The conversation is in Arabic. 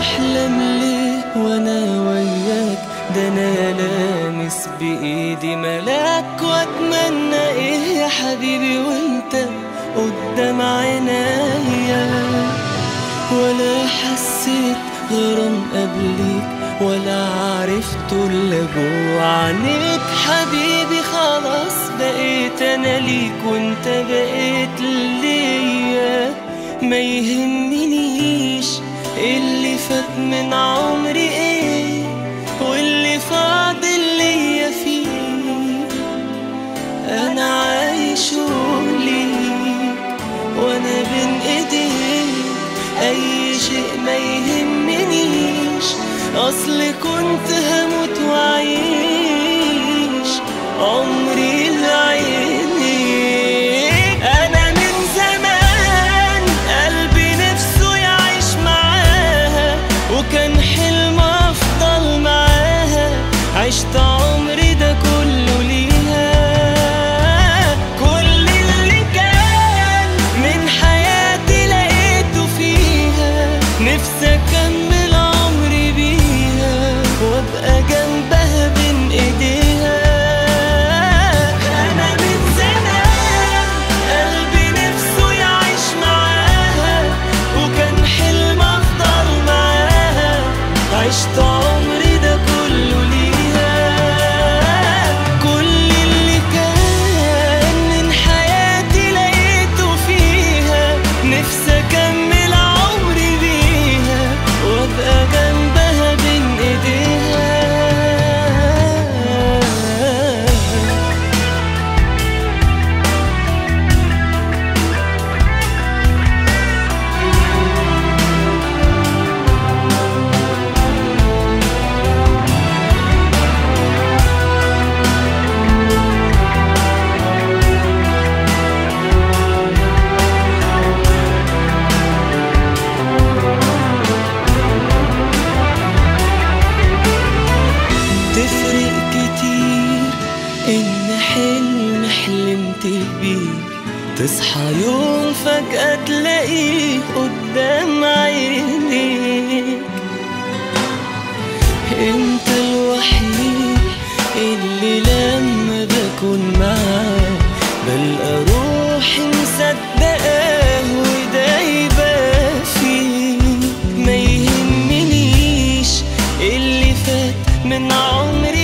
بتحلم ليه وانا وياك؟ ده انا لامس بايدي ملاك، واتمنى ايه يا حبيبي وانت قدام عينيا؟ ولا حسيت غرام قبليك، ولا عرفت الا جوا عينيك. حبيبي خلاص بقيت انا ليك وانت بقيت ليا. ما يهمنيش اللي فات من عمري ايه، واللي فاضل ليا فيه. انا عايش ليك وانا بين ايديك، اي شيء ما يهمنيش، اصل كنت هموت واعيش عمري لعينيك. انا من زمان قلبي نفسه يعيش معاها، وكان حلم افضل معاها. عشت عمري ده كله ليها، كل اللي كان من حياتي لقيته فيها. نفسي اكمل عمري بيها وابقى جنبها بين ايديها. انا من زمان قلبي نفسه يعيش معاها، وكان حلم افضل معاها. عشت عمري ده كله ليها، كل اللي كان من حياتي لقيته فيها. نفسي اكمل عمري بيها وابقى جنبها بين ايديها. تفرق كتير إن حلم حلمت بيه تصحى يوم فجأة تلاقيه قدام عينيك. انت الوحيد اللي لما بكون معاه بلقى روحي مصدقاه ودايبة فيه. ما يهمنيش اللي فات من عمري